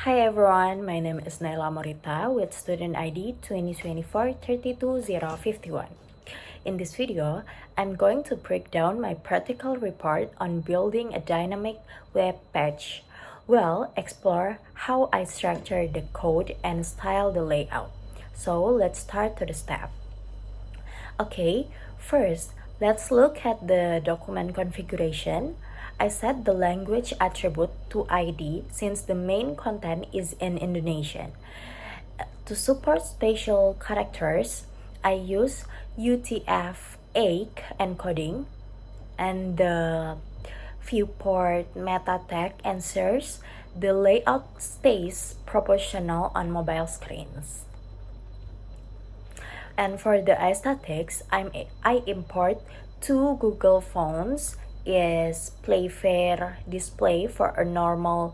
Hi everyone, my name is Naila Morita with student ID 2024-32051. In this video, I'm going to break down my practical report on building a dynamic web page. We'll explore how I structure the code and style the layout. So let's start to the step. Okay, first, let's look at the document configuration. I set the language attribute to ID since the main content is in Indonesian. To support spatial characters, I use UTF-8 encoding, and the viewport meta tag ensures the layout stays proportional on mobile screens. And for the aesthetics, I import two Google Fonts is Playfair display for a normal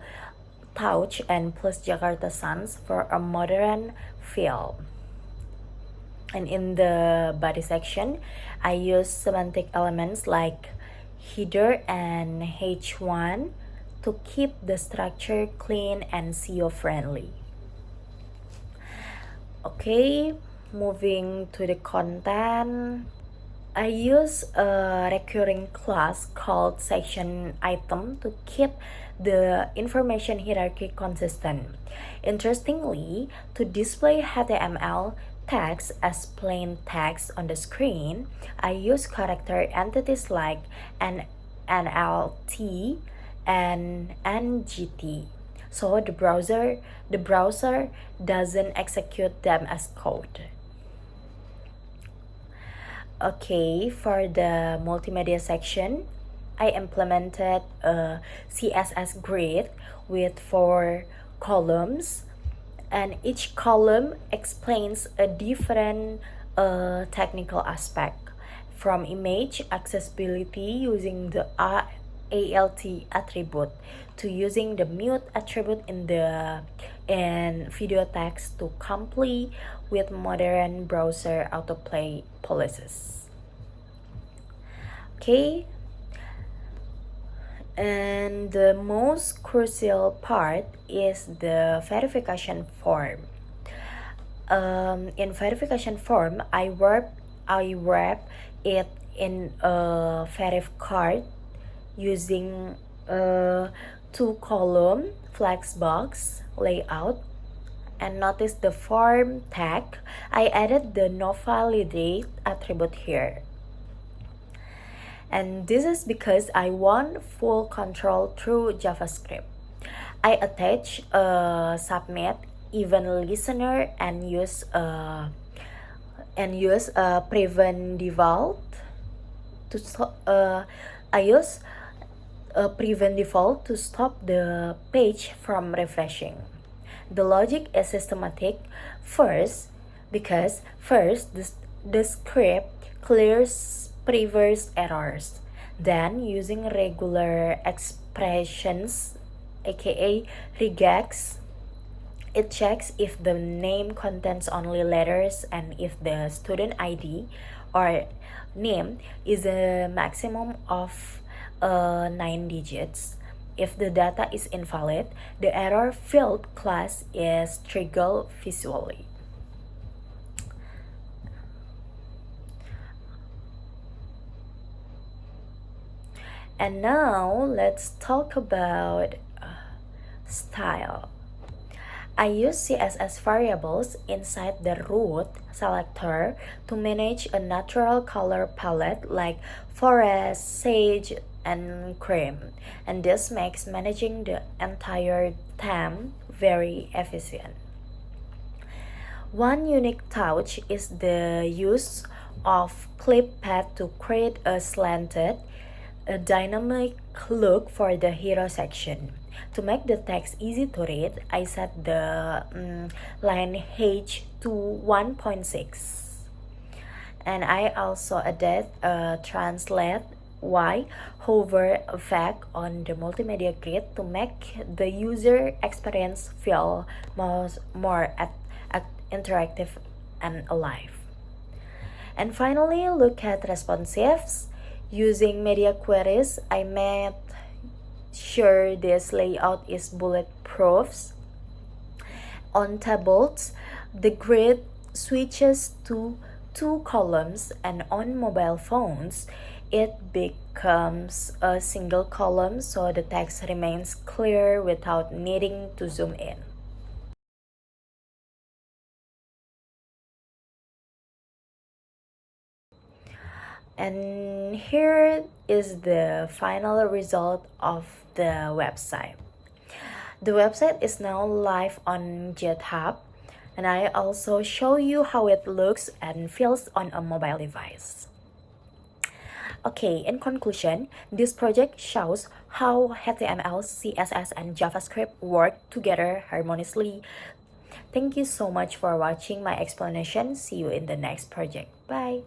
touch and plus Jakarta Sans for a modern feel. And in the body section, I use semantic elements like header and H1 to keep the structure clean and SEO friendly. Okay, moving to the content, I use a recurring class called section item to keep the information hierarchy consistent. Interestingly, to display HTML text as plain text on the screen, I use character entities like NLT and NGT. So the browser doesn't execute them as code. Okay, for the multimedia section, I implemented a CSS grid with 4 columns, and each column explains a different technical aspect, from image accessibility using the ALT attribute to using the mute attribute in video text to comply with modern browser autoplay policies. Okay, and the most crucial part is the verification form. In verification form, I wrap it in a verif card using a 2-column flexbox layout. And notice the form tag, I added the no validate attribute here. And this is because I want full control through JavaScript. I attach a submit event listener and use a prevent default to prevent default to stop the page from refreshing. The logic is systematic because the script clears previous errors. Then, using regular expressions, aka regex, it checks if the name contains only letters and if the student ID or name is a maximum of 9 digits. If the data is invalid, the error field class is triggered visually. And now let's talk about style. I use CSS variables inside the root selector to manage a natural color palette like forest, sage, and cream, and this makes managing the entire theme very efficient. One unique touch is the use of clip path to create a slanted, dynamic look for the hero section. To make the text easy to read, I set the line H to 1.6. And I also added a translate Y hover effect on the multimedia grid to make the user experience feel more interactive and alive. And finally, look at responsives. Using media queries, I made sure this layout is bulletproof On tablets, the grid switches to two columns, and on mobile phones, it becomes a single column so the text remains clear without needing to zoom in. And here is the final result of the website. The website is now live on GitHub, and I also show you how it looks and feels on a mobile device. Okay, in conclusion, this project shows how HTML, CSS, and JavaScript work together harmoniously. Thank you so much for watching my explanation. See you in the next project. Bye.